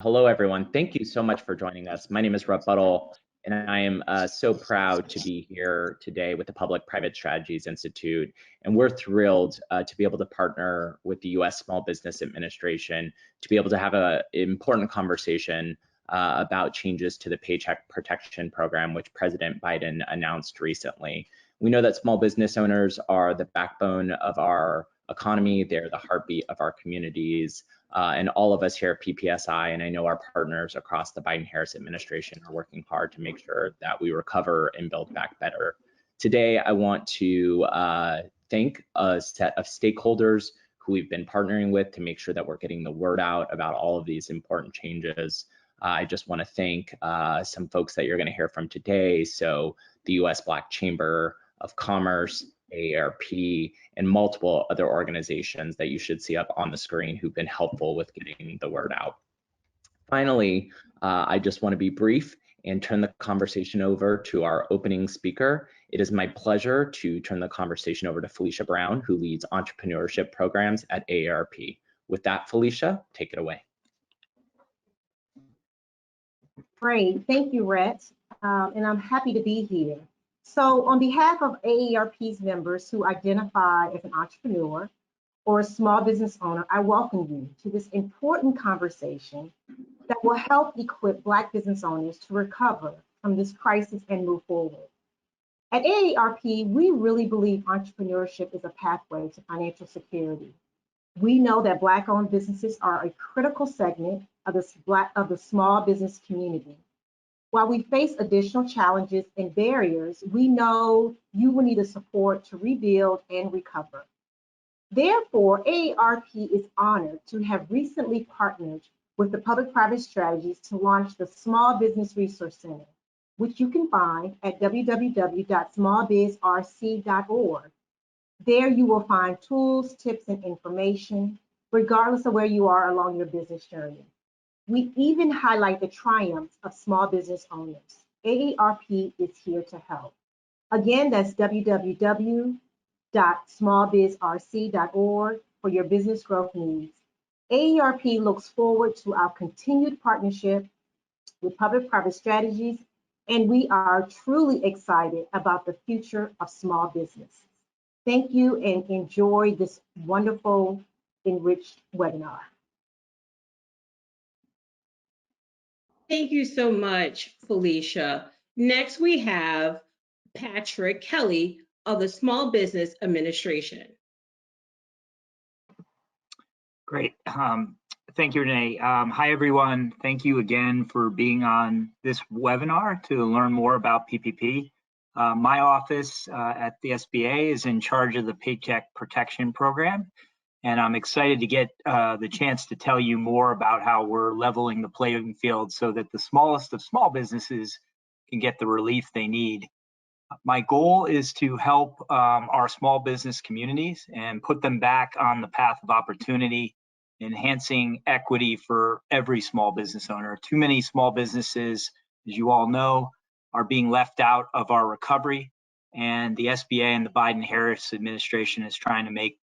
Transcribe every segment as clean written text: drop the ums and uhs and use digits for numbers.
Hello, everyone. Thank you so much for joining us. My name is Rob Buttle, and I am so proud to be here today with the Public-Private Strategies Institute. And we're thrilled to be able to partner with the U.S. Small Business Administration to be able to have an important conversation about changes to the Paycheck Protection Program, which President Biden announced recently. We know that small business owners are the backbone of our economy. They're the heartbeat of our communities. And all of us here at PPSI, and I know our partners across the Biden-Harris administration, are working hard to make sure that we recover and build back better. Today, I want to thank a set of stakeholders who we've been partnering with to make sure that we're getting the word out about all of these important changes. I just want to thank some folks that you're going to hear from today. So the U.S. Black Chamber of Commerce, AARP, and multiple other organizations that you should see up on the screen who've been helpful with getting the word out. Finally, I just want to be brief and turn the conversation over to our opening speaker. It is my pleasure to turn the conversation over to Felicia Brown, who leads entrepreneurship programs at AARP. With that, Felicia, take it away. Great, thank you, Rhett, and I'm happy to be here. So on behalf of AARP's members who identify as an entrepreneur or a small business owner, I welcome you to this important conversation that will help equip Black business owners to recover from this crisis and move forward. At AARP, we really believe entrepreneurship is a pathway to financial security. We know that Black-owned businesses are a critical segment of the small business community. While we face additional challenges and barriers, we know you will need the support to rebuild and recover. Therefore, AARP is honored to have recently partnered with the Public-Private Strategies to launch the Small Business Resource Center, which you can find at www.smallbizrc.org. There you will find tools, tips, and information, regardless of where you are along your business journey. We even highlight the triumphs of small business owners. AARP is here to help. Again, that's www.smallbizrc.org for your business growth needs. AARP looks forward to our continued partnership with Public-Private Strategies, and we are truly excited about the future of small business. Thank you and enjoy this wonderful, enriched webinar. Thank you so much, Felicia. Next, we have Patrick Kelly of the Small Business Administration. Great. Thank you, Renee. Hi, everyone. Thank you again for being on this webinar to learn more about PPP. My office at the SBA is in charge of the Paycheck Protection Program, and I'm excited to get the chance to tell you more about how we're leveling the playing field so that the smallest of small businesses can get the relief they need. My goal is to help our small business communities and put them back on the path of opportunity, enhancing equity for every small business owner. Too many small businesses, as you all know, are being left out of our recovery, and the SBA and the Biden-Harris administration is trying to make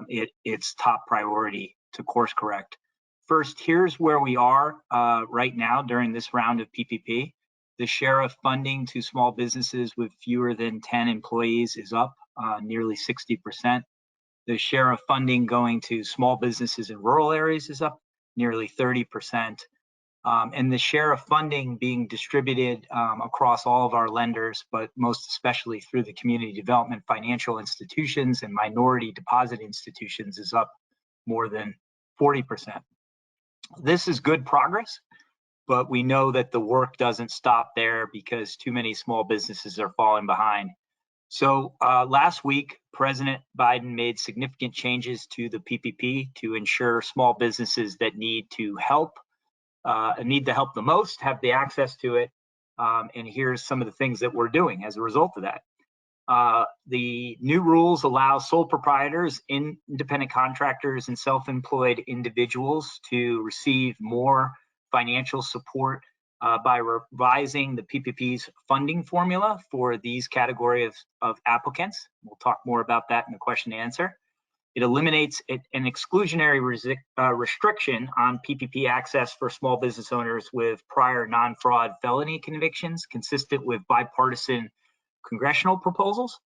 it its top priority to course correct. First, here's where we are right now during this round of PPP. The share of funding to small businesses with fewer than 10 employees is up nearly 60%. The share of funding going to small businesses in rural areas is up nearly 30%. And the share of funding being distributed across all of our lenders, but most especially through the community development financial institutions and minority deposit institutions, is up more than 40%. This is good progress, but we know that the work doesn't stop there because too many small businesses are falling behind. So last week, President Biden made significant changes to the PPP to ensure small businesses that need the help the most have the access to it. And here's some of the things that we're doing as a result of that. The new rules allow sole proprietors, independent contractors, and self-employed individuals to receive more financial support by revising the PPP's funding formula for these categories of applicants. We'll talk more about that in the question and answer. It eliminates an exclusionary restriction on PPP access for small business owners with prior non-fraud felony convictions consistent with bipartisan congressional proposals.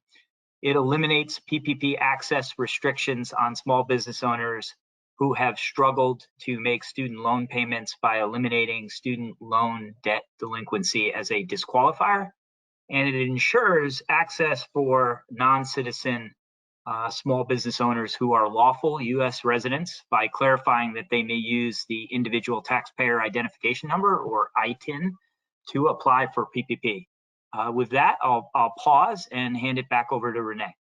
It eliminates PPP access restrictions on small business owners who have struggled to make student loan payments by eliminating student loan debt delinquency as a disqualifier. And it ensures access for non-citizen small business owners who are lawful U.S. residents by clarifying that they may use the individual taxpayer identification number, or ITIN, to apply for PPP. With that, I'll pause and hand it back over to Renee.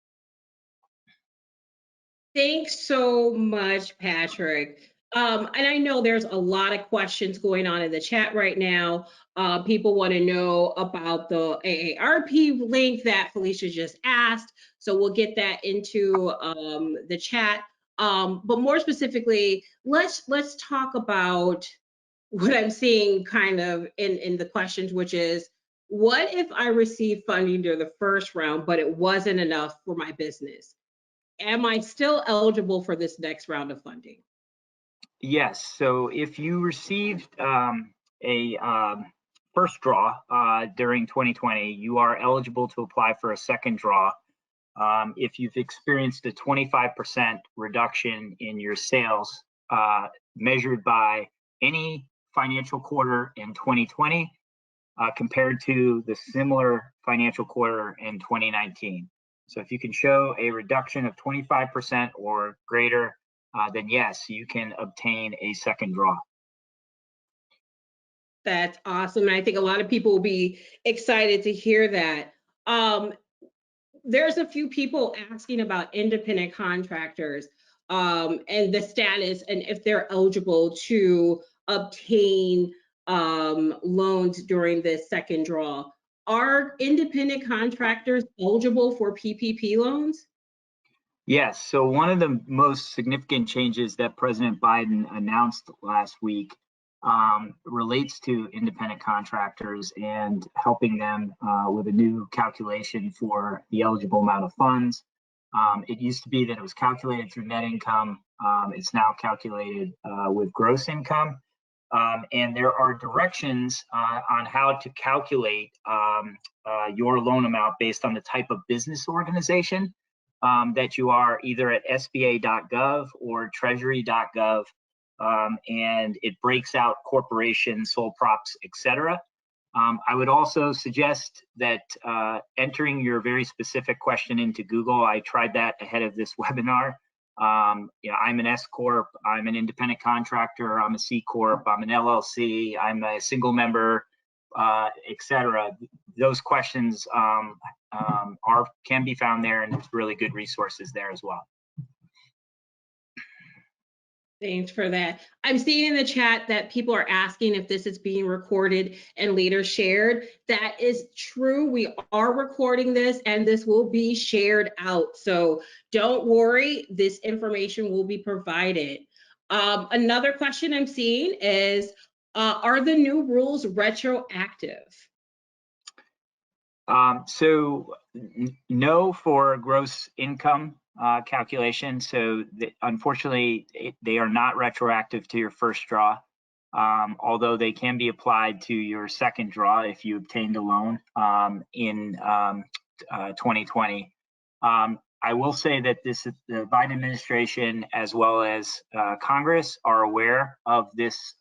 Thanks so much, Patrick. And I know there's a lot of questions going on in the chat right now. People want to know about the AARP link that Felicia just asked. So we'll get that into the chat. But more specifically, let's talk about what I'm seeing kind of in the questions, which is, what if I received funding during the first round, but it wasn't enough for my business? Am I still eligible for this next round of funding? Yes. So if you received a first draw during 2020, you are eligible to apply for a second draw. If you've experienced a 25% reduction in your sales measured by any financial quarter in 2020 compared to the similar financial quarter in 2019. So if you can show a reduction of 25% or greater, then yes, you can obtain a second draw. That's awesome. And I think a lot of people will be excited to hear that. There's a few people asking about independent contractors and the status and if they're eligible to obtain loans during this second draw. Are independent contractors eligible for PPP loans? Yes. So one of the most significant changes that President Biden announced last week relates to independent contractors and helping them with a new calculation for the eligible amount of funds. It used to be that it was calculated through net income. It's now calculated with gross income. And there are directions on how to calculate your loan amount based on the type of business organization that you are, either at SBA.gov or Treasury.gov. And it breaks out corporations, sole props, etc. I would also suggest that entering your very specific question into Google. I tried that ahead of this webinar. I'm an S Corp, I'm an independent contractor, I'm a C Corp, I'm an LLC, I'm a single member, etc. Those questions can be found there, and there's really good resources there as well. Thanks for that. I'm seeing in the chat that people are asking if this is being recorded and later shared. That is true. We are recording this and this will be shared out. So don't worry, this information will be provided. Another question I'm seeing is, are the new rules retroactive? So no for gross income calculation. So unfortunately, they are not retroactive to your first draw, although they can be applied to your second draw if you obtained a loan in 2020. I will say that the Biden administration, as well as Congress, are aware of this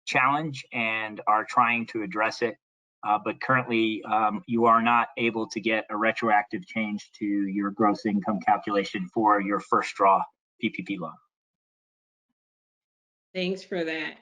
challenge and are trying to address it. But currently, you are not able to get a retroactive change to your gross income calculation for your first draw PPP loan. Thanks for that.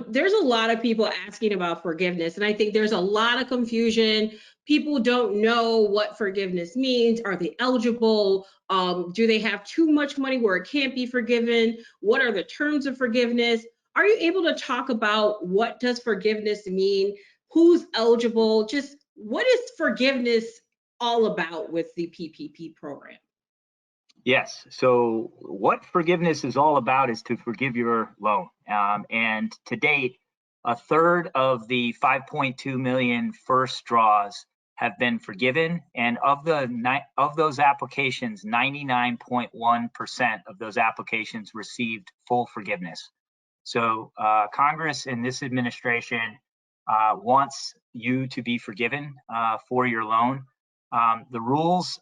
There's a lot of people asking about forgiveness, and I think there's a lot of confusion. People don't know what forgiveness means. Are they eligible? Do they have too much money where it can't be forgiven? What are the terms of forgiveness? Are you able to talk about what does forgiveness mean? Who's eligible? Just what is forgiveness all about with the PPP program? Yes. So what forgiveness is all about is to forgive your loan. And to date, a third of the 5.2 million first draws have been forgiven, and of those applications, 99.1% of those applications received full forgiveness. So Congress and this administration wants you to be forgiven for your loan. The rules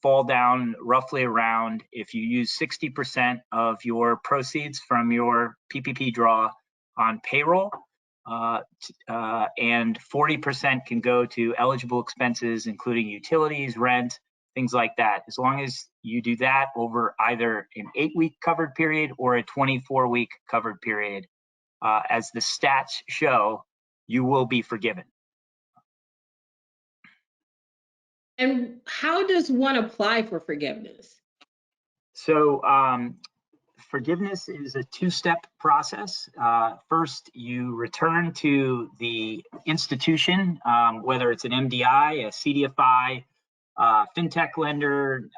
fall down roughly around, if you use 60% of your proceeds from your PPP draw on payroll, and 40% can go to eligible expenses, including utilities, rent, things like that. As long as you do that over either an 8-week covered period or a 24-week covered period, as the stats show, you will be forgiven. And how does one apply for forgiveness? So forgiveness is a two-step process. First, you return to the institution, whether it's an MDI, a CDFI, fintech lender,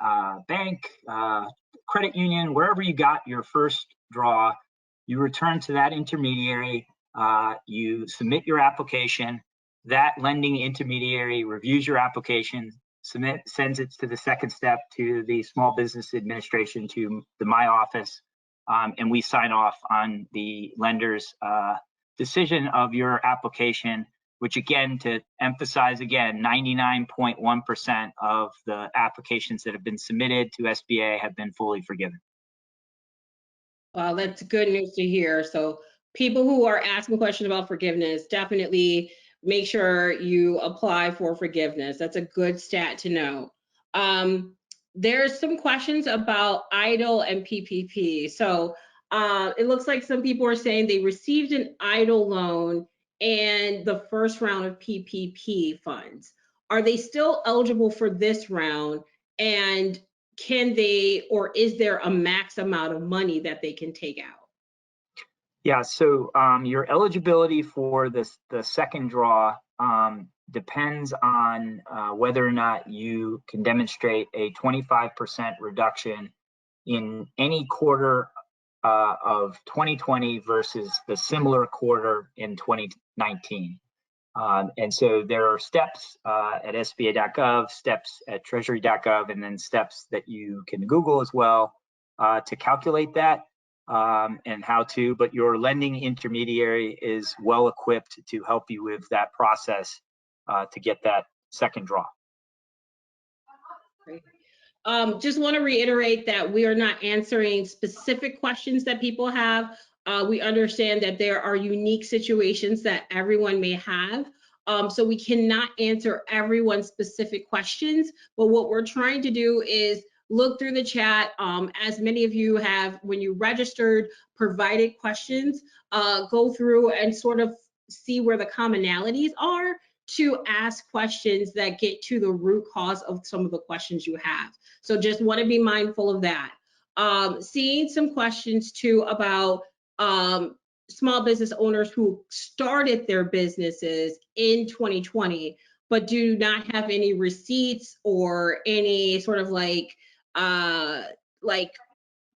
bank, credit union, wherever you got your first draw, you return to that intermediary, you submit your application, that lending intermediary reviews your application, sends it to the second step to the Small Business Administration, to my office, and we sign off on the lender's decision of your application, which again, to emphasize again, 99.1% of the applications that have been submitted to SBA have been fully forgiven. Well, that's good news to hear. So people who are asking questions about forgiveness, definitely make sure you apply for forgiveness. That's a good stat to know. There's some questions about EIDL and PPP. So it looks like some people are saying they received an EIDL loan and the first round of PPP funds. Are they still eligible for this round? And can they, or is there a max amount of money that they can take out? Yeah, so your eligibility for the second draw depends on whether or not you can demonstrate a 25% reduction in any quarter of 2020 versus the similar quarter in 2019. And so there are steps at SBA.gov, steps at Treasury.gov, and then steps that you can Google as well to calculate that. And how to, but your lending intermediary is well equipped to help you with that process to get that second draw. Great. Just want to reiterate that we are not answering specific questions that people have. We understand that there are unique situations that everyone may have. So we cannot answer everyone's specific questions, but what we're trying to do is look through the chat. As many of you have, when you registered, provided questions, go through and sort of see where the commonalities are to ask questions that get to the root cause of some of the questions you have. So just want to be mindful of that. Seeing some questions too about small business owners who started their businesses in 2020, but do not have any receipts or any sort of like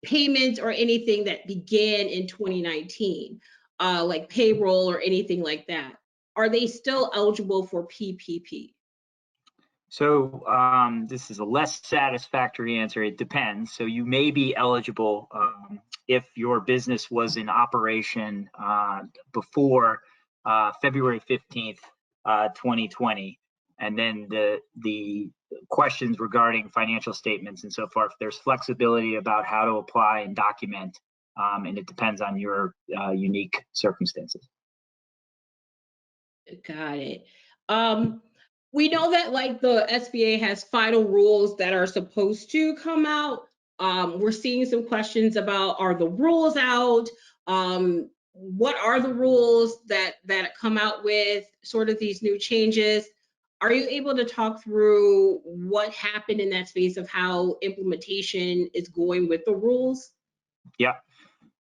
payments or anything that began in 2019, like payroll or anything like that. Are they still eligible for PPP? So this is a less satisfactory answer. It depends. So you may be eligible if your business was in operation before February 15th, 2020. And then the questions regarding financial statements and so forth, there's flexibility about how to apply and document, and it depends on your unique circumstances. Got it. We know that like the SBA has final rules that are supposed to come out. We're seeing some questions about, are the rules out? What are the rules that come out with sort of these new changes? Are you able to talk through what happened in that space of how implementation is going with the rules?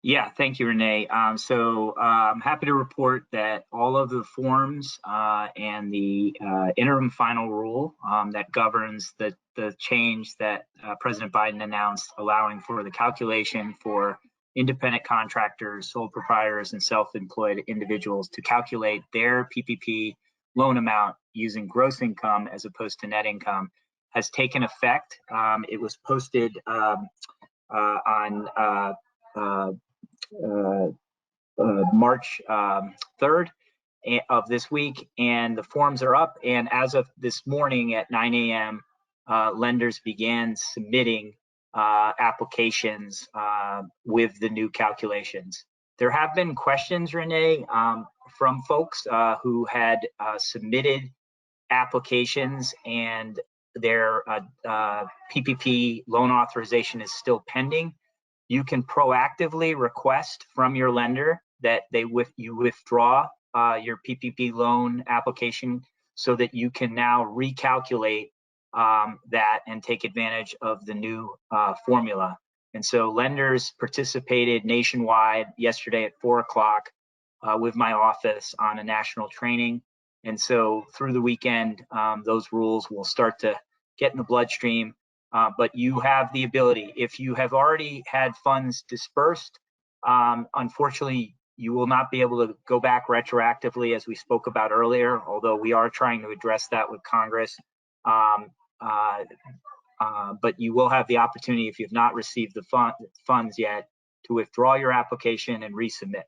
Yeah, thank you, Renee. So I'm happy to report that all of the forms and the interim final rule that governs the change that President Biden announced, allowing for the calculation for independent contractors, sole proprietors, and self-employed individuals to calculate their PPP loan amount using gross income as opposed to net income has taken effect. It was posted on March 3rd of this week, and the forms are up. And as of this morning at 9 a.m., lenders began submitting applications with the new calculations. There have been questions, Renee, from folks who had submitted applications and their PPP loan authorization is still pending. You can proactively request from your lender that you withdraw your PPP loan application so that you can now recalculate that and take advantage of the new formula. And so lenders participated nationwide yesterday at 4 o'clock with my office on a national training. And so through the weekend, those rules will start to get in the bloodstream. But you have the ability, if you have already had funds dispersed, unfortunately, you will not be able to go back retroactively, as we spoke about earlier, although we are trying to address that with Congress. But you will have the opportunity, if you've not received the funds yet, to withdraw your application and resubmit.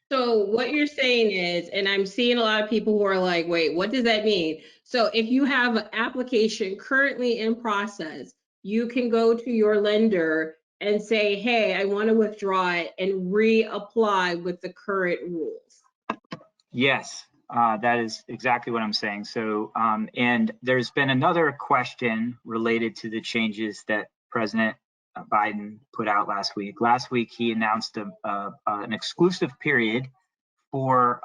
So what you're saying is, and I'm seeing a lot of people who are like, wait, what does that mean? So if you have an application currently in process, you can go to your lender and say, hey, I want to withdraw it and reapply with the current rules. Yes, that is exactly what I'm saying. So, and there's been another question related to the changes that President Biden put out last week. Last week, he announced an exclusive period for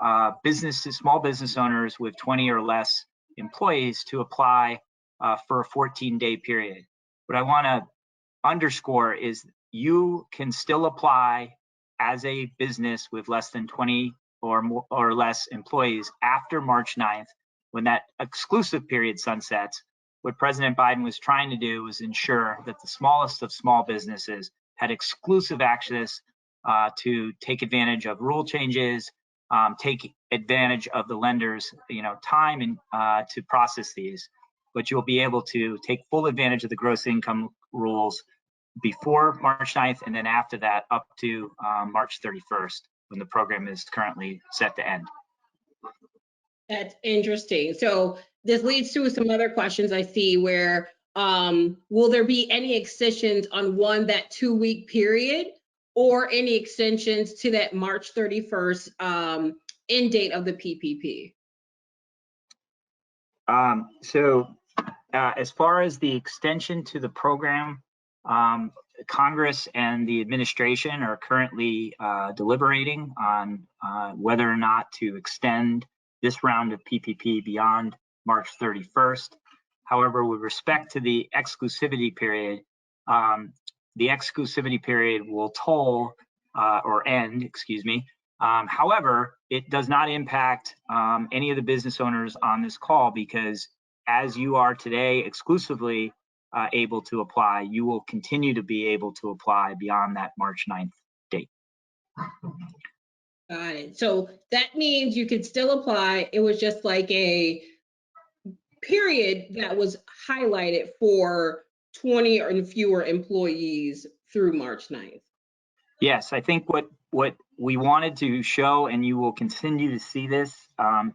small business owners with 20 or less employees to apply for a 14-day period. What I want to underscore is you can still apply as a business with less than 20 or less employees after March 9th, when that exclusive period sunsets. What President Biden was trying to do was ensure that the smallest of small businesses had exclusive access to take advantage of rule changes, take advantage of the lenders, time and to process these. But you'll be able to take full advantage of the gross income rules before March 9th, and then after that up to March 31st, when the program is currently set to end. That's interesting. So this leads to some other questions I see where, will there be any extensions on that 2-week period, or any extensions to that March 31st end date of the PPP? As far as the extension to the program, Congress and the administration are currently deliberating on whether or not to extend this round of PPP beyond March 31st. However, with respect to the exclusivity period will toll or end, excuse me. However, it does not impact any of the business owners on this call, because as you are today exclusively able to apply, you will continue to be able to apply beyond that March 9th date. Got it. So that means you could still apply. It was just like a period that was highlighted for 20 or fewer employees through March 9th. Yes, I think what we wanted to show, and you will continue to see this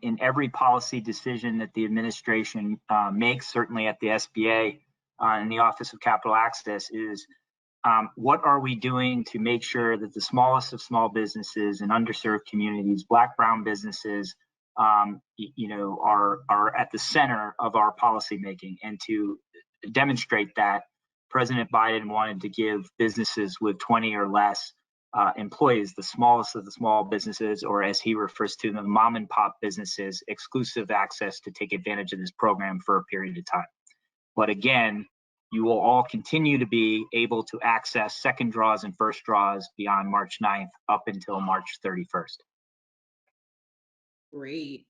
in every policy decision that the administration makes, certainly at the SBA in the Office of Capital Access, is what are we doing to make sure that the smallest of small businesses and underserved communities, Black, brown businesses, are at the center of our policy making. And to demonstrate that, President Biden wanted to give businesses with 20 or less employees, the smallest of the small businesses, or as he refers to them, mom and pop businesses, exclusive access to take advantage of this program for a period of time. But again, you will all continue to be able to access second draws and first draws beyond March 9th up until March 31st. Great.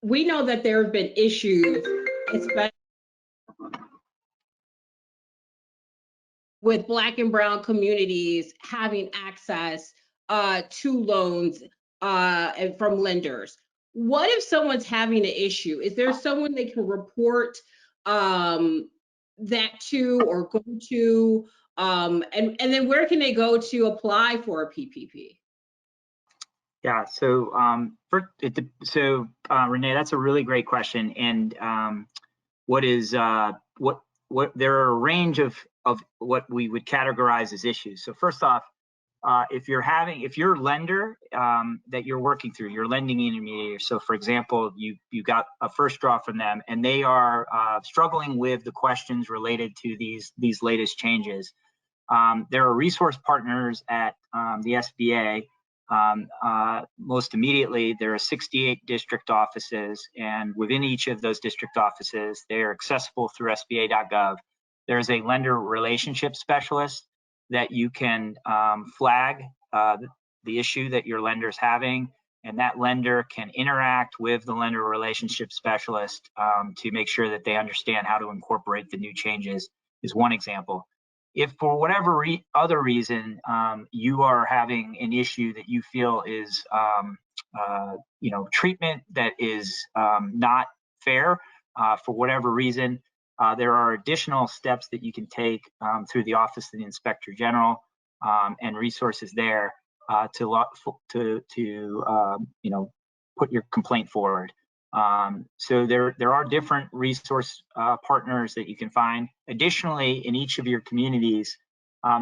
We know that there have been issues, especially with Black and brown communities having access to loans from lenders. what if someone's having an issue? Is there someone they can report that to or go to? And then where can they go to apply for a PPP? Yeah, so Renee, that's a really great question. And there are a range of what we would categorize as issues. So first off, if your lender that you're working through, your lending intermediary, so for example, you got a first draw from them and they are struggling with the questions related to these latest changes, there are resource partners at the SBA. Most immediately, there are 68 district offices, and within each of those district offices, they are accessible through SBA.gov. There's a lender relationship specialist that you can flag the issue that your lender is having, and that lender can interact with the lender relationship specialist to make sure that they understand how to incorporate the new changes, is one example. If for whatever other reason you are having an issue that you feel is treatment that is not fair for whatever reason, there are additional steps that you can take through the Office of the Inspector General and resources there to put your complaint forward. So there are different resource partners that you can find. Additionally, in each of your communities,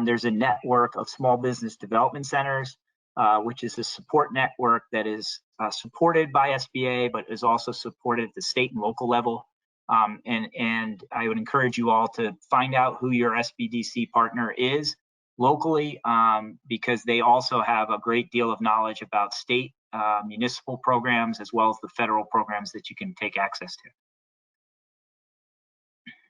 there's a network of small business development centers, which is a support network that is supported by SBA, but is also supported at the state and local level. And I would encourage you all to find out who your SBDC partner is locally, because they also have a great deal of knowledge about state municipal programs as well as the federal programs that you can take access to.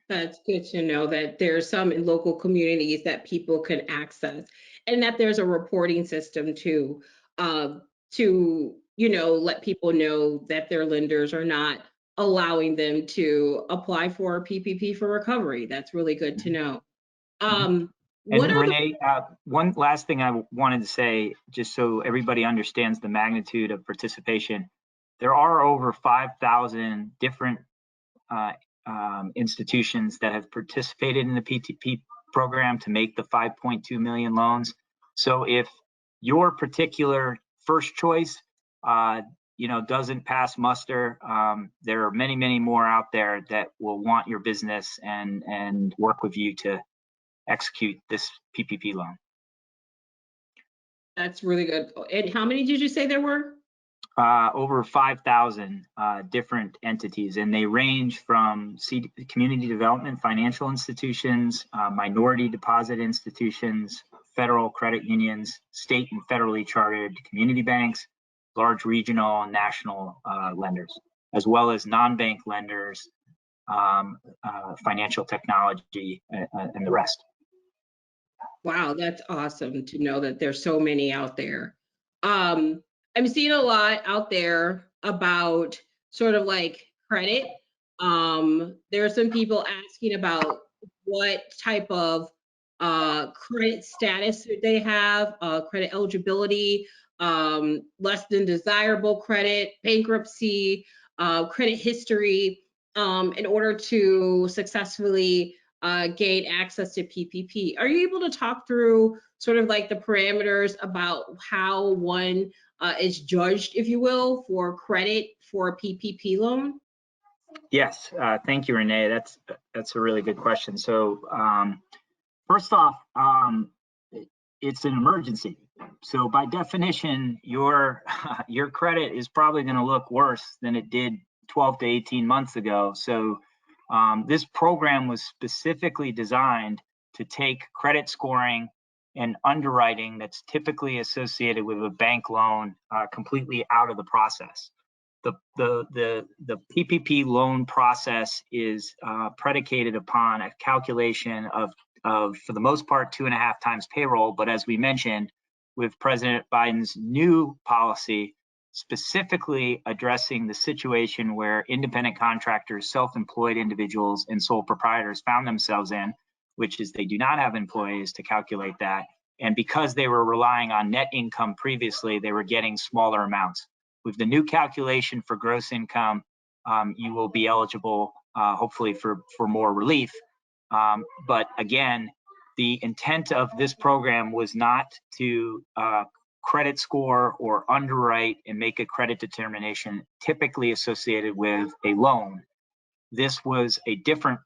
That's good to know that there's some in local communities that people can access, and that there's a reporting system too, to let people know that their lenders are not allowing them to apply for a PPP for recovery. That's really good to know. And Renee, one last thing I wanted to say, just so everybody understands the magnitude of participation, there are over 5,000 different institutions that have participated in the PPP program to make the 5.2 million loans. So if your particular first choice doesn't pass muster, there are many, many more out there that will want your business and work with you to execute this PPP loan. That's really good. And how many did you say there were? Over 5,000 different entities, and they range from community development financial institutions, minority deposit institutions, federal credit unions, state and federally chartered community banks, large regional and national lenders, as well as non-bank lenders, financial technology, and the rest. Wow, that's awesome to know that there's so many out there. I'm seeing a lot out there about sort of like credit. There are some people asking about what type of credit status they have, credit eligibility, less than desirable credit, bankruptcy, credit history, in order to successfully gain access to PPP. Are you able to talk through sort of like the parameters about how one is judged, if you will, for credit for a PPP loan? Yes, thank you, Renee. That's a really good question. So first off, it's an emergency. So by definition, your credit is probably going to look worse than it did 12 to 18 months ago. So this program was specifically designed to take credit scoring and underwriting that's typically associated with a bank loan completely out of the process. The PPP loan process is predicated upon a calculation of for the most part 2.5 times payroll, but as we mentioned, with President Biden's new policy specifically addressing the situation where independent contractors, self-employed individuals, and sole proprietors found themselves in, which is they do not have employees to calculate that. And because they were relying on net income previously, they were getting smaller amounts. with the new calculation for gross income, you will be eligible, hopefully, for more relief. But again, the intent of this program was not to credit score or underwrite and make a credit determination typically associated with a loan. This was a different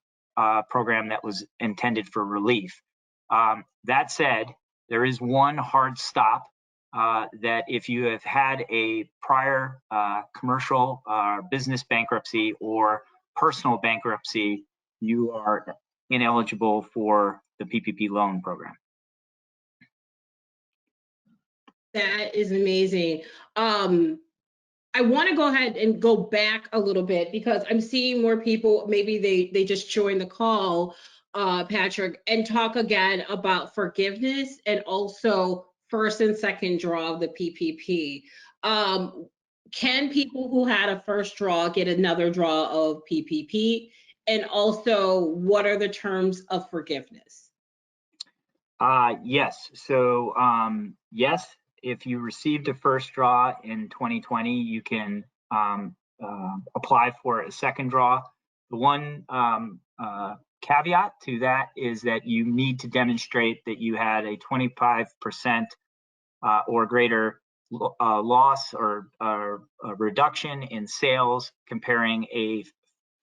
program that was intended for relief. That said, there is one hard stop that if you have had a prior commercial business bankruptcy or personal bankruptcy, you are ineligible for the PPP loan program. That is amazing. I want to go ahead and go back a little bit because I'm seeing more people, maybe they just joined the call, Patrick, and talk again about forgiveness and also first and second draw of the PPP. Can people who had a first draw get another draw of PPP? And also, what are the terms of forgiveness? Yes. So, yes, if you received a first draw in 2020, you can apply for a second draw. The one caveat to that is that you need to demonstrate that you had a 25% or greater loss or a reduction in sales comparing a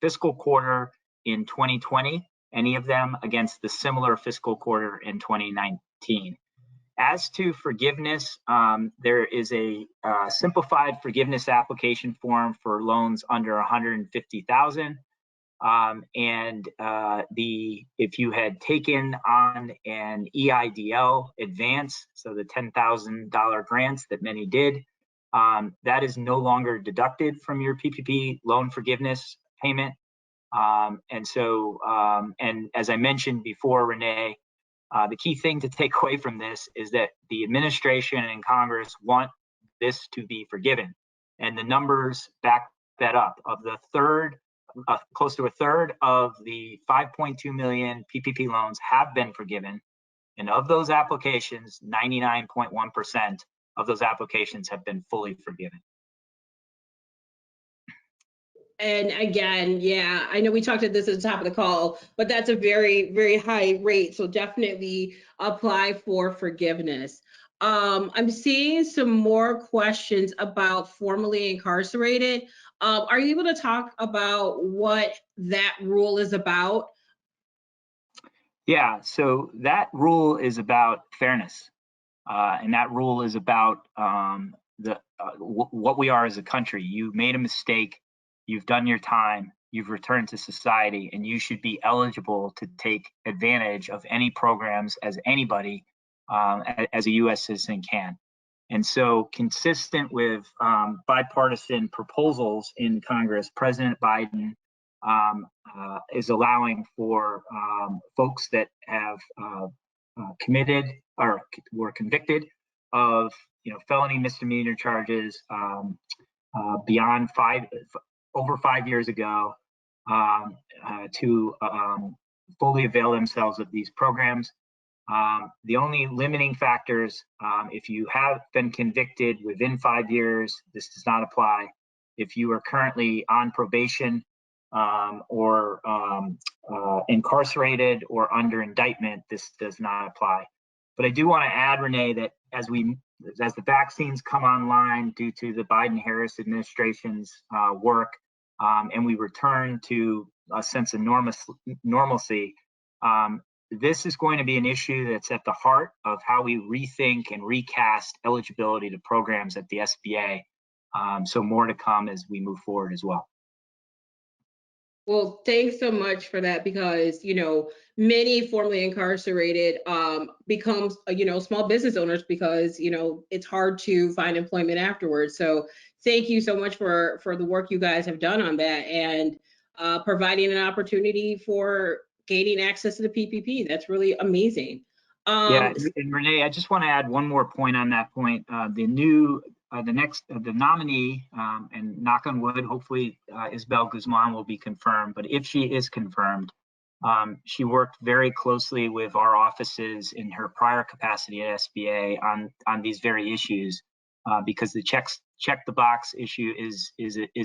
fiscal quarter in 2020, any of them, against the similar fiscal quarter in 2019. As to forgiveness, there is a simplified forgiveness application form for loans under 150,000. And if you had taken on an EIDL advance, so the $10,000 grants that many did, that is no longer deducted from your PPP loan forgiveness payment. And as I mentioned before, Renee, the key thing to take away from this is that the administration and Congress want this to be forgiven. And the numbers back that up. Of the close to a third of the 5.2 million PPP loans have been forgiven. And of those applications, 99.1% of those applications have been fully forgiven. And again, yeah, I know we talked about this at the top of the call, but that's a very, very high rate. So definitely apply for forgiveness. I'm seeing some more questions about formerly incarcerated. Are you able to talk about what that rule is about? Yeah, so that rule is about fairness. And that rule is about what we are as a country. You made a mistake. You've done your time, you've returned to society, and you should be eligible to take advantage of any programs as anybody as a U.S. citizen can. And so, consistent with bipartisan proposals in Congress, President Biden is allowing for folks that have committed or were convicted of felony misdemeanor charges beyond over 5 years ago to fully avail themselves of these programs. The only limiting factors, if you have been convicted within 5 years, this does not apply. If you are currently on probation or incarcerated or under indictment, this does not apply. But I do want to add, Renee, that as the vaccines come online due to the Biden-Harris administration's work, and we return to a sense of normalcy, this is going to be an issue that's at the heart of how we rethink and recast eligibility to programs at the SBA. So more to come as we move forward as well. Well, thanks so much for that, because, many formerly incarcerated becomes, small business owners because, it's hard to find employment afterwards. So thank you so much for the work you guys have done on that and providing an opportunity for gaining access to the PPP. That's really amazing. Yeah, and Renee, I just want to add one more point on that point. The nominee, and knock on wood, hopefully Isabel Guzman will be confirmed, but if she is confirmed, she worked very closely with our offices in her prior capacity at SBA on these very issues. because the check the box issue is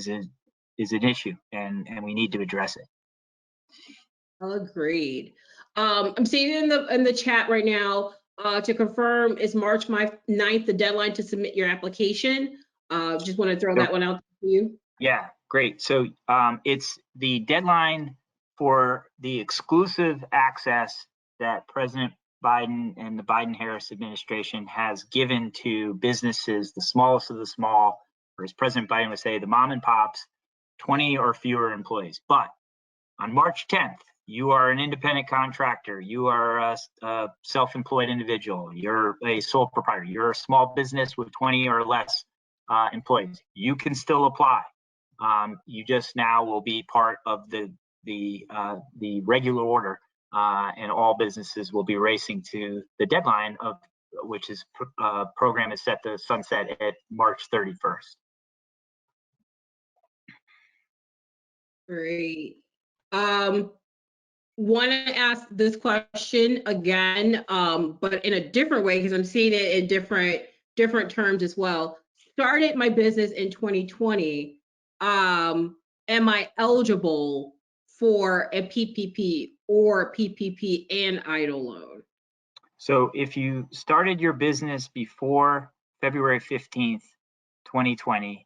an issue, and we need to address it. Agreed. I'm seeing in the chat right now to confirm is March 9th the deadline to submit your application. Just want to throw that one out to you. Yeah, great. So it's the deadline for the exclusive access that President Biden and the Biden-Harris administration has given to businesses, the smallest of the small, or as President Biden would say, the mom and pops, 20 or fewer employees. But on March 10th, you are an independent contractor, you are a self-employed individual, you're a sole proprietor, you're a small business with 20 or less employees. You can still apply. You just now will be part of the regular order, and all businesses will be racing to the deadline of which is program is set to sunset at March 31st. Great. Want to ask this question again, but in a different way because I'm seeing it in different terms as well. Started my business in 2020. Am I eligible for a PPP or PPP and EIDL loan? So if you started your business before February 15th, 2020,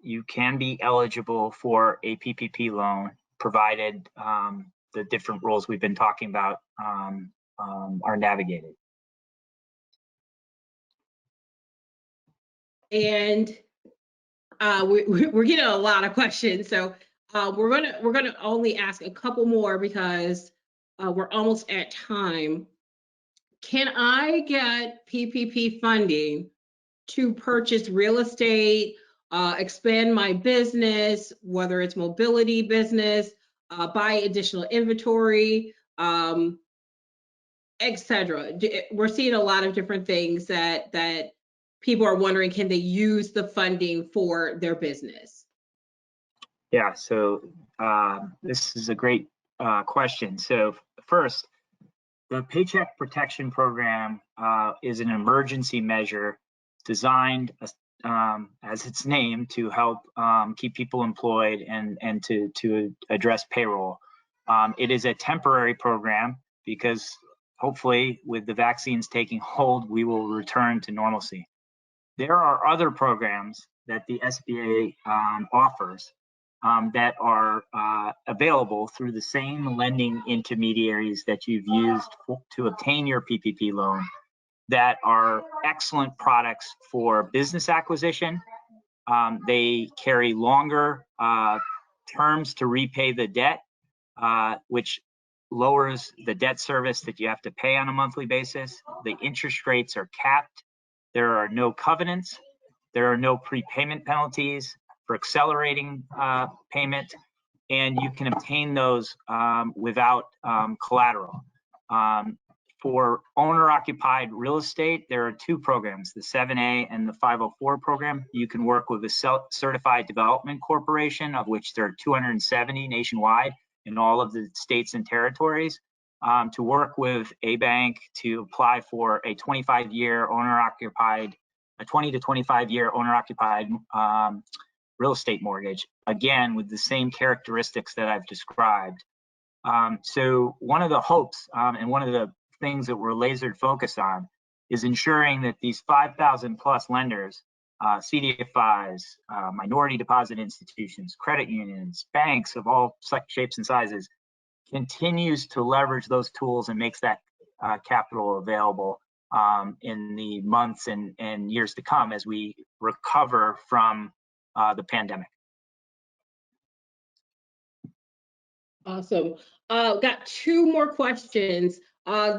you can be eligible for a PPP loan, provided the different rules we've been talking about are navigated. And we're getting a lot of questions, so we're gonna only ask a couple more because we're almost at time. Can I get PPP funding to purchase real estate, expand my business, whether it's mobility business, buy additional inventory, etc.? We're seeing a lot of different things that people are wondering, can they use the funding for their business? Yeah, so this is a great question. So first, the Paycheck Protection Program is an emergency measure designed, as its name, to help keep people employed and to address payroll. It is a temporary program because hopefully with the vaccines taking hold, we will return to normalcy. There are other programs that the SBA offers that are available through the same lending intermediaries that you've used to obtain your PPP loan, that are excellent products for business acquisition. They carry longer terms to repay the debt, which lowers the debt service that you have to pay on a monthly basis. The interest rates are capped. There are no covenants. There are no prepayment penalties for accelerating payment, and you can obtain those without collateral. For owner-occupied real estate, there are two programs, the 7A and the 504 program. You can work with a certified development corporation, of which there are 270 nationwide in all of the states and territories, to work with a bank to apply for a 25-year owner-occupied, a 20 to 25-year owner-occupied real estate mortgage, again, with the same characteristics that I've described. So one of the hopes and one of the things that we're laser focused on is ensuring that these 5,000 plus lenders, CDFIs, minority deposit institutions, credit unions, banks of all shapes and sizes, continues to leverage those tools and makes that capital available in the months and years to come as we recover from the pandemic. Awesome. Got two more questions.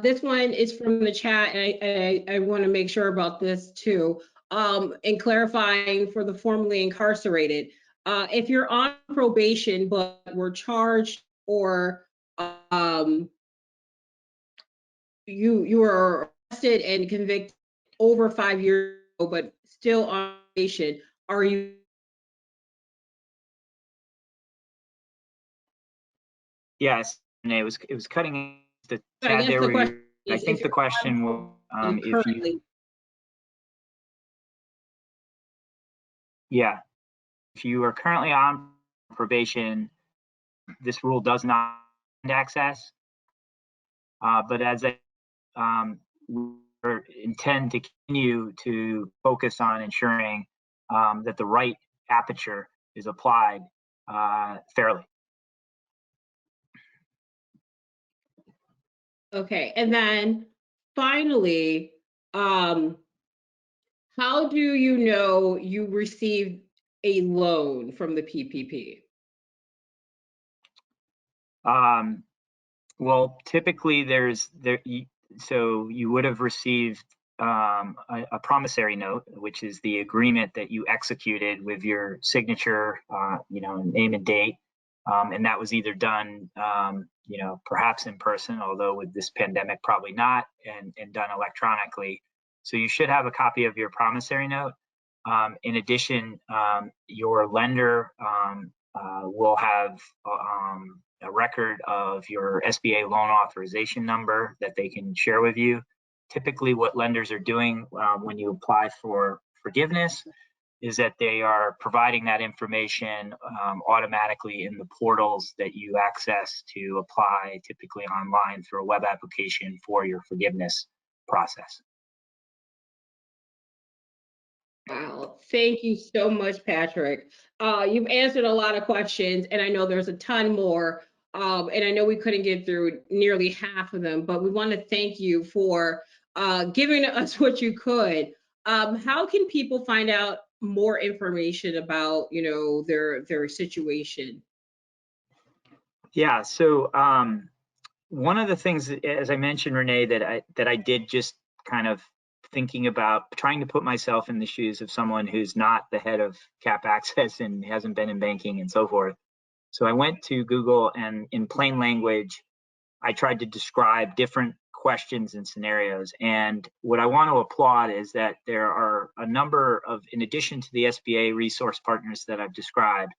This one is from the chat, and I want to make sure about this too. In clarifying for the formerly incarcerated, if you're on probation but were charged or you were arrested and convicted over 5 years ago, but still on probation, are you? Yes, and it was cutting the I chat guess there. the question I think the question was if you Yeah, if you are currently on probation, this rule does not access. But as I we intend to continue to focus on ensuring that the right aperture is applied fairly. Okay, and then finally, how do you know you received a loan from the PPP? Well, typically so you would have received a promissory note, which is the agreement that you executed with your signature, name and date. And that was either done, perhaps in person, although with this pandemic, probably not, and done electronically. So you should have a copy of your promissory note. In addition, your lender will have a record of your SBA loan authorization number that they can share with you. Typically, what lenders are doing when you apply for forgiveness is that they are providing that information automatically in the portals that you access to apply, typically online through a web application for your forgiveness process. Wow, thank you so much, Patrick. You've answered a lot of questions, and I know there's a ton more. And I know we couldn't get through nearly half of them, but we want to thank you for giving us what you could. How can people find out more information about, their situation? Yeah, so one of the things, as I mentioned, Renee, that I did just kind of thinking about trying to put myself in the shoes of someone who's not the head of Cap Access and hasn't been in banking and so forth. So I went to Google, and in plain language, I tried to describe different questions and scenarios. And what I want to applaud is that there are a number of, in addition to the SBA resource partners that I've described,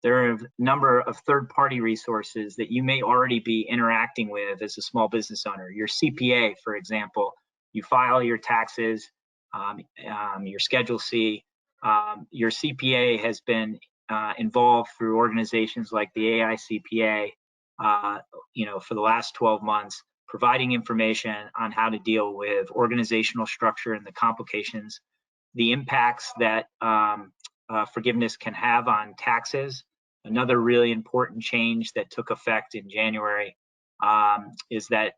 there are a number of third-party resources that you may already be interacting with as a small business owner. Your CPA, for example, you file your taxes, your Schedule C. Your CPA has been involved through organizations like the AICPA, for the last 12 months, providing information on how to deal with organizational structure and the complications, the impacts that forgiveness can have on taxes. Another really important change that took effect in January is that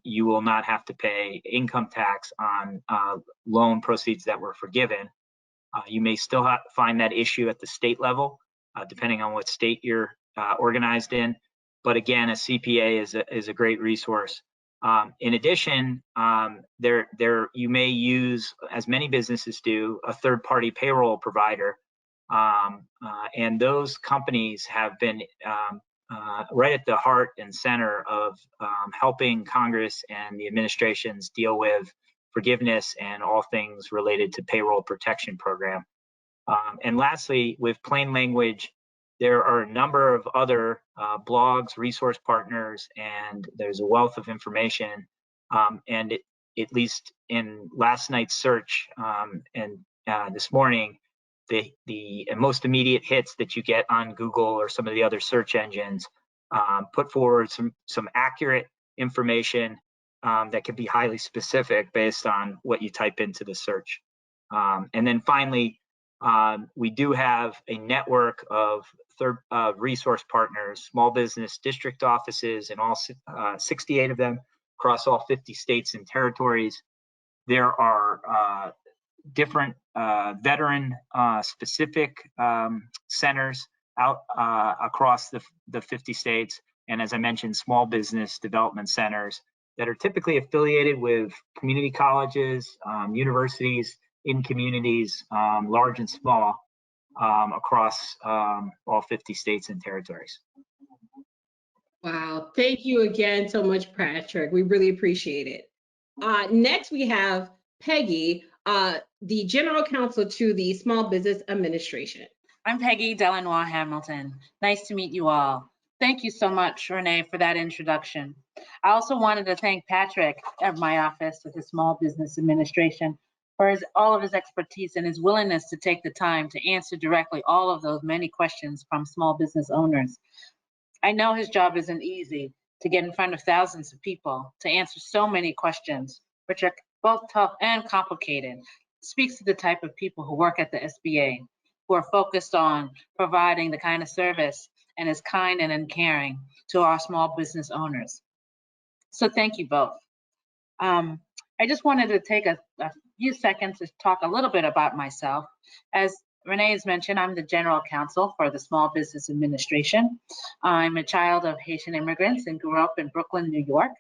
you will not have to pay income tax on loan proceeds that were forgiven. You may still find that issue at the state level, depending on what state you're organized in. But again, a CPA is a great resource. In addition, you may use, as many businesses do, a third-party payroll provider. And those companies have been right at the heart and center of helping Congress and the administrations deal with forgiveness and all things related to payroll protection program. And lastly, with plain language, there are a number of other blogs, resource partners, and there's a wealth of information. And at least in last night's search and this morning, the most immediate hits that you get on Google or some of the other search engines put forward some accurate information that can be highly specific based on what you type into the search. And then finally, we do have a network of resource partners, small business district offices, and all 68 of them across all 50 states and territories. There are different veteran specific centers out across the 50 states. And as I mentioned, small business development centers that are typically affiliated with community colleges, universities in communities, large and small, across all 50 states and territories. Wow, thank you again so much, Patrick. We really appreciate it. Next, we have Peggy, the General Counsel to the Small Business Administration. I'm Peggy Delanois Hamilton. Nice to meet you all. Thank you so much, Renee, for that introduction. I also wanted to thank Patrick at my office at the Small Business Administration for all of his expertise and his willingness to take the time to answer directly all of those many questions from small business owners. I know his job isn't easy, to get in front of thousands of people, to answer so many questions, which are both tough and complicated. It speaks to the type of people who work at the SBA, who are focused on providing the kind of service and is kind and caring to our small business owners. So thank you both. I just wanted to take a few seconds to talk a little bit about myself. As Renee has mentioned, I'm the general counsel for the Small Business Administration. I'm a child of Haitian immigrants and grew up in Brooklyn, New York.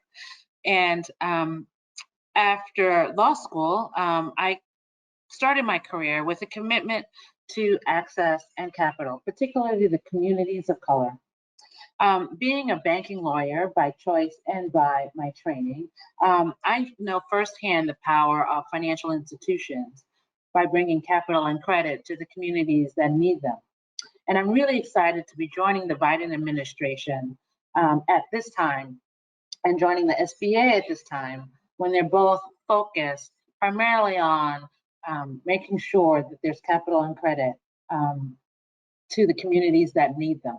And after law school, I started my career with a commitment to access and capital, particularly the communities of color. Being a banking lawyer by choice and by my training, I know firsthand the power of financial institutions by bringing capital and credit to the communities that need them. And I'm really excited to be joining the Biden administration at this time and joining the SBA at this time, when they're both focused primarily on making sure that there's capital and credit to the communities that need them.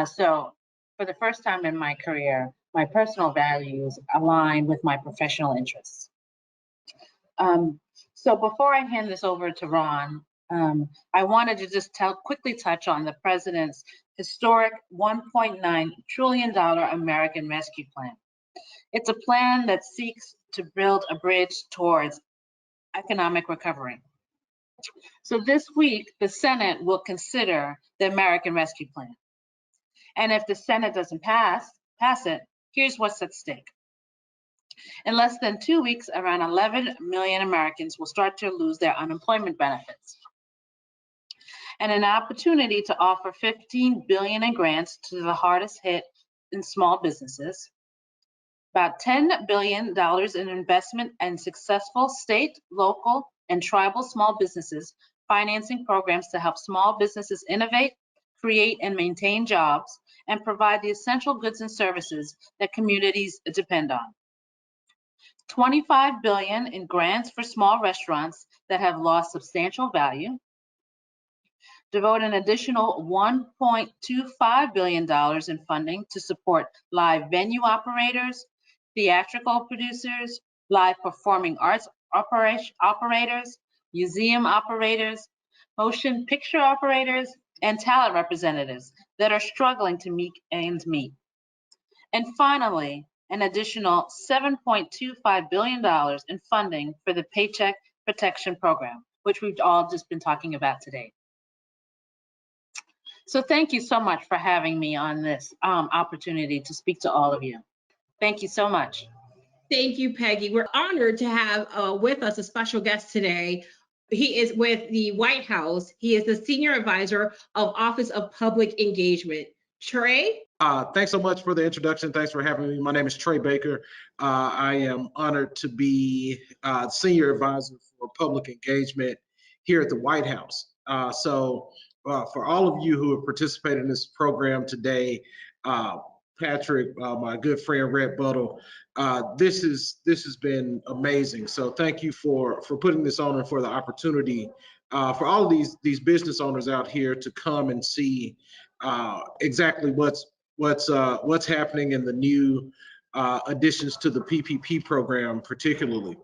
So for the first time in my career, my personal values align with my professional interests. So before I hand this over to Ron, I wanted to just quickly touch on the president's historic $1.9 trillion American Rescue Plan. It's a plan that seeks to build a bridge towards economic recovery. So this week, the Senate will consider the American Rescue Plan. And if the Senate doesn't pass it, here's what's at stake. In less than 2 weeks, around 11 million Americans will start to lose their unemployment benefits. And an opportunity to offer $15 billion in grants to the hardest hit in small businesses, about $10 billion in investment and successful state, local, and tribal small businesses, financing programs to help small businesses innovate, create and maintain jobs, and provide the essential goods and services that communities depend on. $25 billion in grants for small restaurants that have lost substantial value. Devote an additional $1.25 billion in funding to support live venue operators, theatrical producers, live performing arts operators, museum operators, motion picture operators, and talent representatives that are struggling to make ends meet. And finally, an additional $7.25 billion in funding for the Paycheck Protection Program, which we've all just been talking about today. So thank you so much for having me on this opportunity to speak to all of you. Thank you so much. Thank you, Peggy. We're honored to have with us a special guest today. He is with the White House. He is the Senior Advisor of Office of Public Engagement. Trey? Thanks so much for the introduction. Thanks for having me. My name is Trey Baker. I am honored to be Senior Advisor for Public Engagement here at the White House. For all of you who have participated in this program today, Patrick, my good friend Red Buttle, this has been amazing. So thank you for putting this on and for the opportunity for all of these business owners out here to come and see exactly what's happening in the new additions to the PPP program, particularly.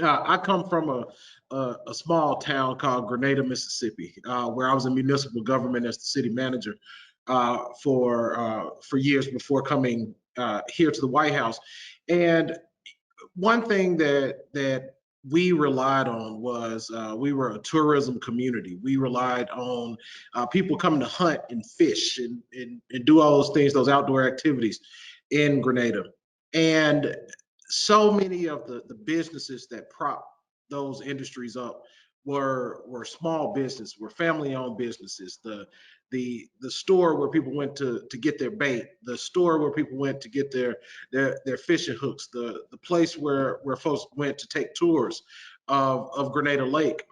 I come from a small town called Grenada, Mississippi, where I was in municipal government as the city manager for years before coming here to the White House. And one thing that we relied on was we were a tourism community. We relied on people coming to hunt and fish and do all those things, those outdoor activities in Grenada. And so many of the businesses that prop those industries up were small business, were family-owned businesses. The store where people went to get their bait, the store where people went to get their fishing hooks, the place where folks went to take tours of Grenada Lake.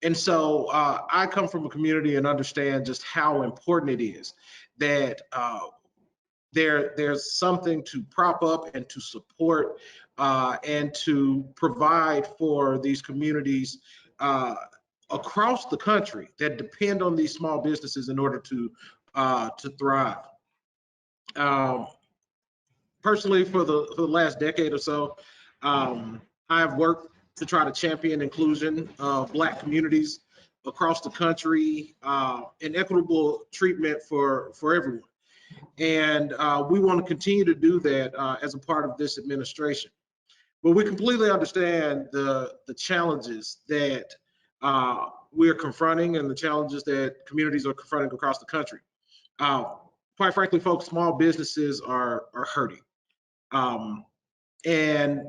And so I come from a community and understand just how important it is that there's something to prop up and to support and to provide for these communities across the country that depend on these small businesses in order to thrive. Personally, for the last decade or so, I've worked to try to champion inclusion of Black communities across the country and equitable treatment for everyone. And we want to continue to do that as a part of this administration. But we completely understand the challenges that we're confronting and the challenges that communities are confronting across the country. Quite frankly, folks, small businesses are hurting. And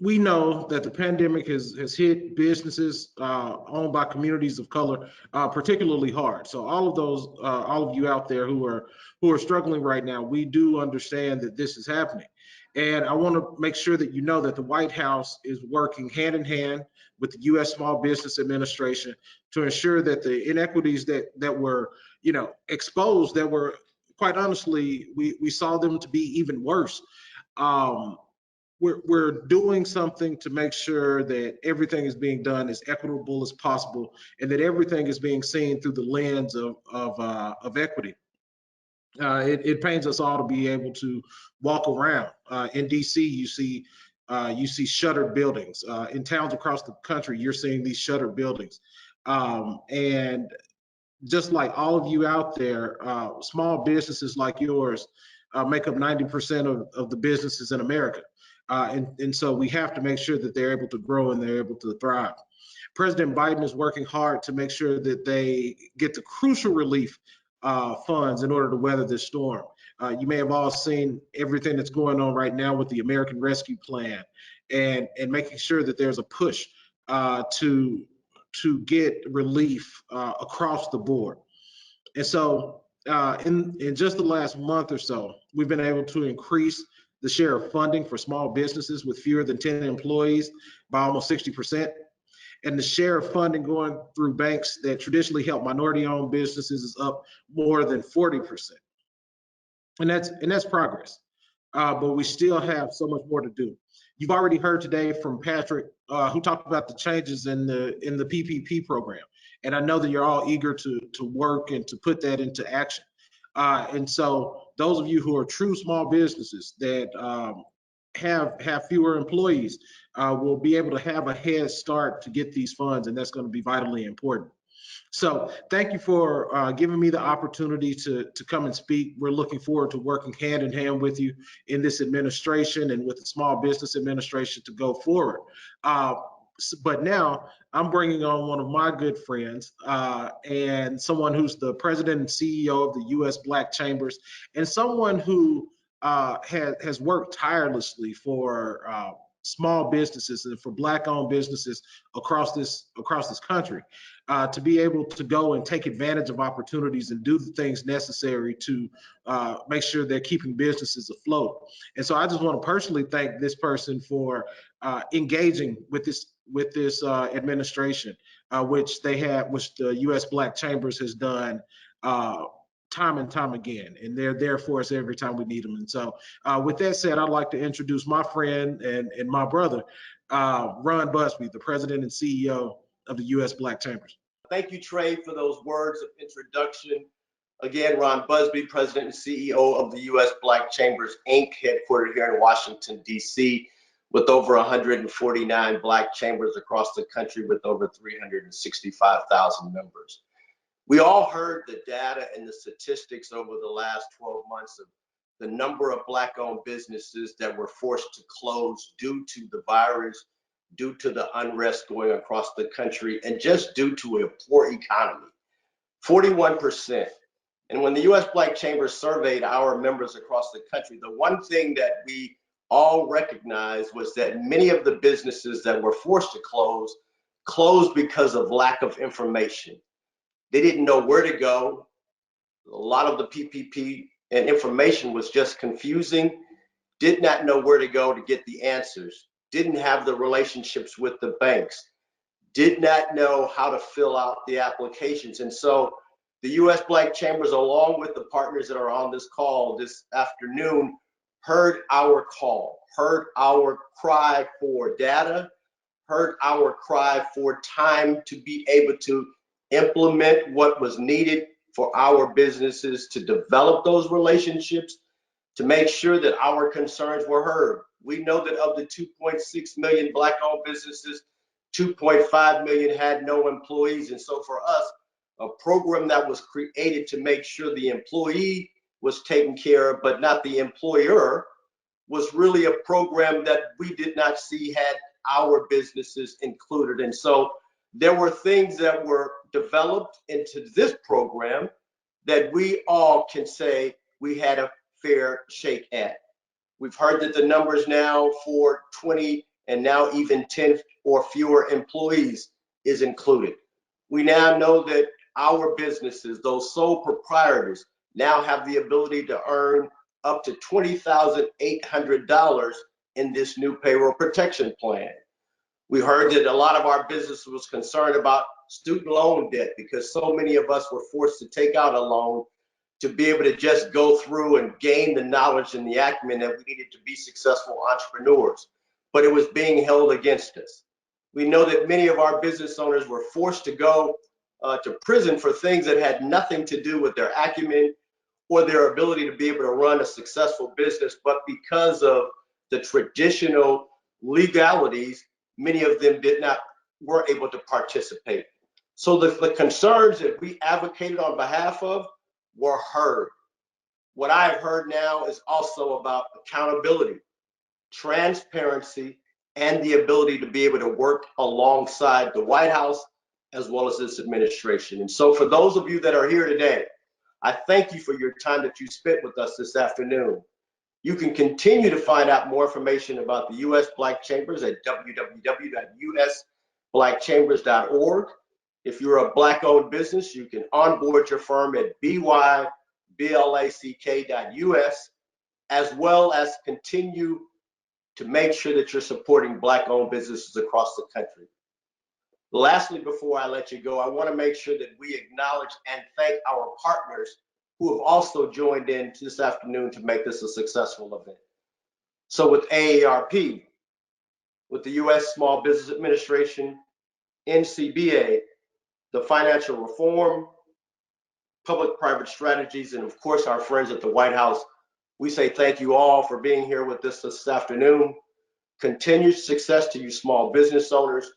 we know that the pandemic has hit businesses owned by communities of color particularly hard. So all of you out there who are struggling right now, we do understand that this is happening. And I want to make sure that you know that the White House is working hand in hand with the U.S. Small Business Administration to ensure that the inequities that were, exposed, that were, quite honestly, we saw them to be even worse. We're doing something to make sure that everything is being done as equitable as possible, and that everything is being seen through the lens of equity. It pains us all to be able to walk around. In DC, you see shuttered buildings. In towns across the country, you're seeing these shuttered buildings. And just like all of you out there, small businesses like yours make up 90% of the businesses in America. And so we have to make sure that they're able to grow and they're able to thrive. President Biden is working hard to make sure that they get the crucial relief funds in order to weather this storm. You may have all seen everything that's going on right now with the American Rescue Plan and making sure that there's a push to get relief across the board. And so in just the last month or so, we've been able to increase the share of funding for small businesses with fewer than 10 employees by almost 60%. And the share of funding going through banks that traditionally help minority-owned businesses is up more than 40%. And that's progress. But we still have so much more to do. You've already heard today from Patrick, who talked about the changes in the PPP program. And I know that you're all eager to work and to put that into action. And so those of you who are true small businesses that have fewer employees will be able to have a head start to get these funds, and that's going to be vitally important. So thank you for giving me the opportunity to come and speak. We're looking forward to working hand in hand with you in this administration and with the Small Business Administration to go forward. But now I'm bringing on one of my good friends and someone who's the president and CEO of the U.S. Black Chambers, and someone who has worked tirelessly for small businesses and for Black-owned businesses across this country to be able to go and take advantage of opportunities and do the things necessary to make sure they're keeping businesses afloat. And so I just want to personally thank this person for engaging with this administration, which the U.S. Black Chambers has done time and time again, and they're there for us every time we need them. And so with that said, I'd like to introduce my friend and my brother, Ron Busby, the president and CEO of the U.S. Black Chambers. Thank you, Trey, for those words of introduction. Again, Ron Busby, president and CEO of the U.S. Black Chambers, Inc., headquartered here in Washington, D.C., with over 149 Black chambers across the country with over 365,000 members. We all heard the data and the statistics over the last 12 months of the number of Black-owned businesses that were forced to close due to the virus, due to the unrest going across the country, and just due to a poor economy. 41%. And when the U.S. Black Chamber surveyed our members across the country, the one thing that we all recognized was that many of the businesses that were forced to closed because of lack of information. They didn't know where to go. A lot of the PPP and information was just confusing, did not know where to go to get the answers, didn't have the relationships with the banks, did not know how to fill out the applications. And so the U.S. Black Chambers, along with the partners that are on this call this afternoon, heard our call, heard our cry for data, heard our cry for time to be able to implement what was needed for our businesses to develop those relationships, to make sure that our concerns were heard. We know that of the 2.6 million Black-owned businesses, 2.5 million had no employees. And so for us, a program that was created to make sure the employee was taken care of, but not the employer, was really a program that we did not see had our businesses included. And so there were things that were developed into this program that we all can say we had a fair shake at. We've heard that the numbers now for 20 and now even 10 or fewer employees is included. We now know that our businesses, those sole proprietors, now have the ability to earn up to $20,800 in this new payroll protection plan. We heard that a lot of our business was concerned about student loan debt because so many of us were forced to take out a loan to be able to just go through and gain the knowledge and the acumen that we needed to be successful entrepreneurs, but it was being held against us. We know that many of our business owners were forced to go to prison for things that had nothing to do with their acumen or their ability to be able to run a successful business, but because of the traditional legalities, many of them weren't able to participate. So the concerns that we advocated on behalf of were heard. What I have heard now is also about accountability, transparency, and the ability to be able to work alongside the White House as well as this administration. And so for those of you that are here today, I thank you for your time that you spent with us this afternoon. You can continue to find out more information about the U.S. Black Chambers at www.usblackchambers.org. If you're a Black-owned business, you can onboard your firm at byblack.us, as well as continue to make sure that you're supporting Black-owned businesses across the country. Lastly, before I let you go, I want to make sure that we acknowledge and thank our partners who have also joined in this afternoon to make this a successful event. So with AARP, with the U.S. Small Business Administration, NCBA, the Financial Reform, Public-Private Strategies, and of course our friends at the White House, we say thank you all for being here with us this afternoon. Continued success to you small business owners.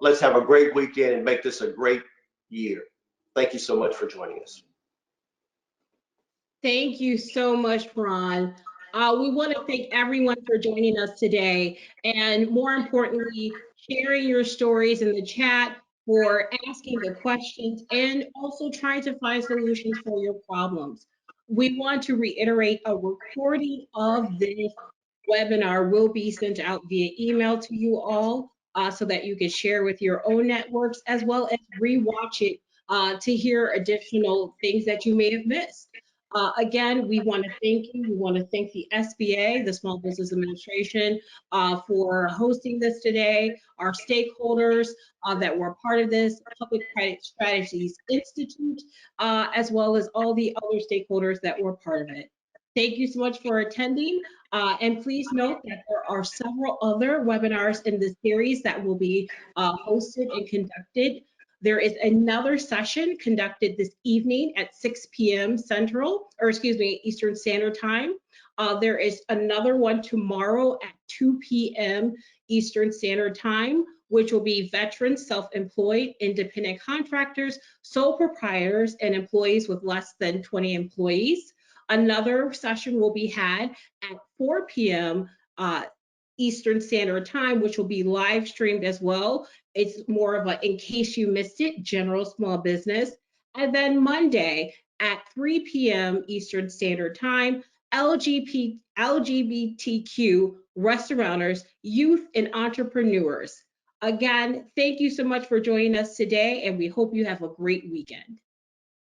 Let's have a great weekend and make this a great year. Thank you so much for joining us. Thank you so much, Ron. We want to thank everyone for joining us today, and more importantly, sharing your stories in the chat, for asking the questions, and also trying to find solutions for your problems. We want to reiterate, a recording of this webinar will be sent out via email to you all, so that you can share with your own networks, as well as rewatch it to hear additional things that you may have missed. Again, we want to thank you. We want to thank the SBA, the Small Business Administration, for hosting this today, our stakeholders that were part of this, Public-Private Strategies Institute, as well as all the other stakeholders that were part of it. Thank you so much for attending, and please note that there are several other webinars in this series that will be hosted and conducted. There is another session conducted this evening at 6 p.m. Eastern Standard Time. There is another one tomorrow at 2 p.m. Eastern Standard Time, which will be veterans, self-employed, independent contractors, sole proprietors, and employees with less than 20 employees. Another session will be had at 4 p.m. Eastern Standard Time, which will be live streamed as well. It's more of a, in case you missed it, general small business. And then Monday at 3 p.m. Eastern Standard Time, LGBTQ restaurateurs, youth, and entrepreneurs. Again, thank you so much for joining us today, and we hope you have a great weekend.